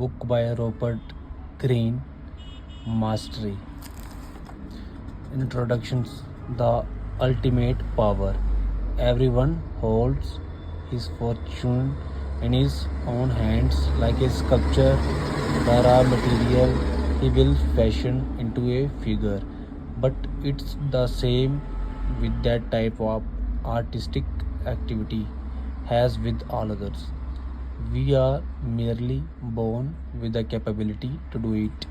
book by Robert Greene, Mastery. Introductions. The ultimate power. Everyone holds his fortune in his own hands like a sculpture, the raw material he will fashion into a figure. But it's the same with that type of artistic activity as with all others. We are merely born with the capability to do it.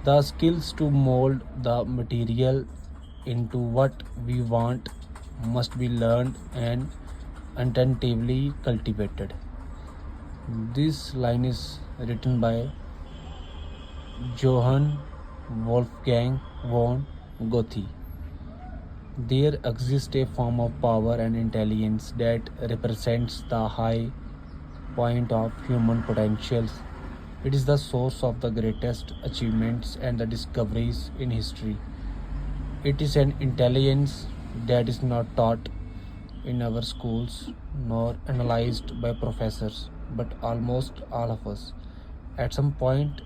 The skills to mold the material into what we want must be learned and attentively cultivated. This line is written by Johann Wolfgang von Goethe. There exists a form of power and intelligence that represents the high point of human potentials. It is the source of the greatest achievements and the discoveries in history. It is an intelligence that is not taught in our schools nor analyzed by professors, but almost all of us at some point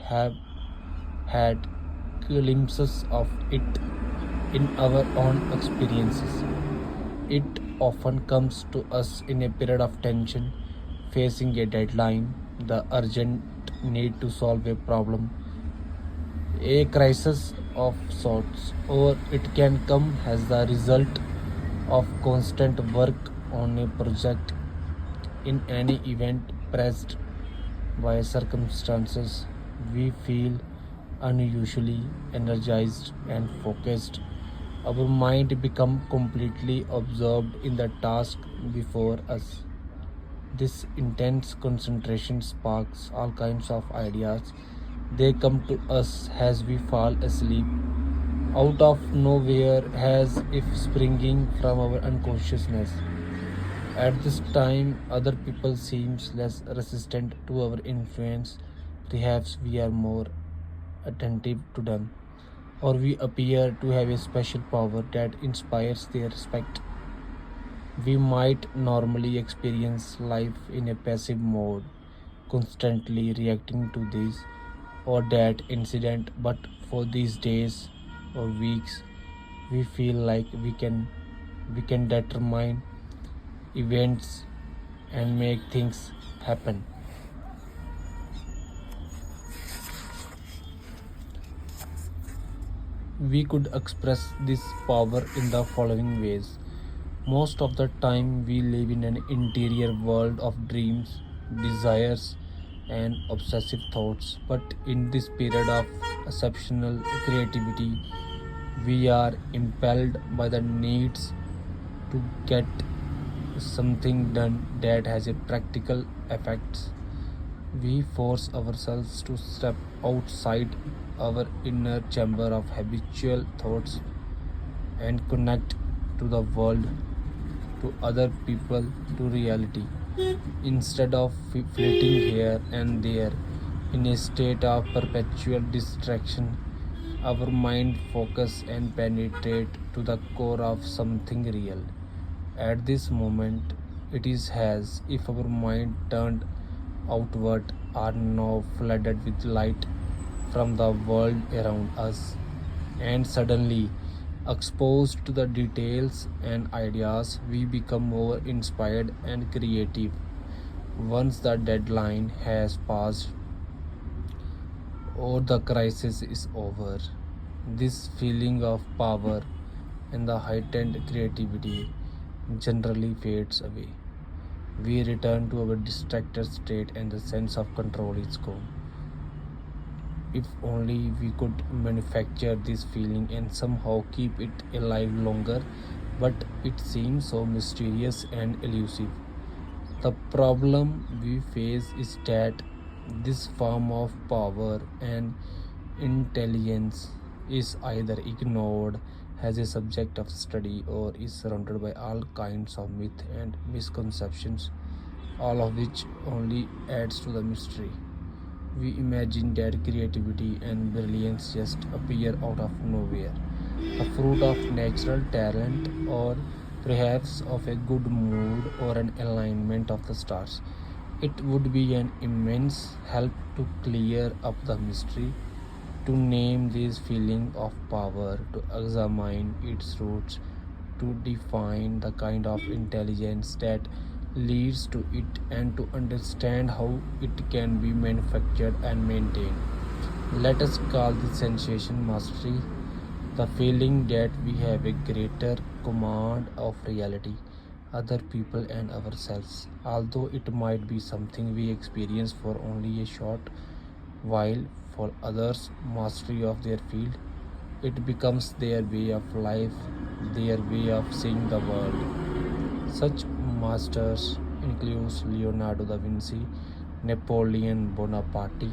have had glimpses of it in our own experiences. It often comes to us in a period of tension, facing a deadline, the urgent need to solve a problem, a crisis of sorts, or it can come as the result of constant work on a project. In any event, pressed by circumstances, we feel unusually energized and focused. Our mind become completely absorbed in the task before us. This intense concentration sparks all kinds of ideas. They come to us as we fall asleep, out of nowhere, as if springing from our unconsciousness. At this time, other people seems less resistant to our influence. Perhaps we are more attentive to them, or we appear to have a special power that inspires their respect. We might normally experience life in a passive mode, constantly reacting to this or that incident, but for these days or weeks, we feel like we can determine events and make things happen. We could express this power in the following ways. Most of the time, we live in an interior world of dreams, desires, and obsessive thoughts. But in this period of exceptional creativity, we are impelled by the needs to get something done that has a practical effects. We force ourselves to step outside our inner chamber of habitual thoughts and connect to the world, to other people, to reality. Instead of flitting here and there in a state of perpetual distraction, our mind focus and penetrate to the core of something real. At this moment, it is as if our mind turned outward are now flooded with light from the world around us, and suddenly exposed to the details and ideas, we become more inspired and creative. Once the deadline has passed or the crisis is over, this feeling of power and the heightened creativity generally fades away. We return to our distracted state and the sense of control is gone. If only we could manufacture this feeling and somehow keep it alive longer, but it seems so mysterious and elusive. The problem we face is that this form of power and intelligence is either ignored as a subject of study or is surrounded by all kinds of myth and misconceptions, all of which only adds to the mystery. We imagine that creativity and brilliance just appear out of nowhere, a fruit of natural talent or perhaps of a good mood or an alignment of the stars. It would be an immense help to clear up the mystery, to name this feeling of power, to examine its roots, to define the kind of intelligence that leads to it, and to understand how it can be manufactured and maintained. Let us call this sensation mastery, the feeling that we have a greater command of reality, other people, and ourselves, although it might be something we experience for only a short while. For others, mastery of their field, it becomes their way of life, their way of seeing the world. Such masters include Leonardo da Vinci, Napoleon Bonaparte,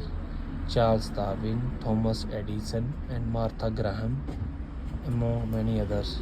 Charles Darwin, Thomas Edison, and Martha Graham, among many others.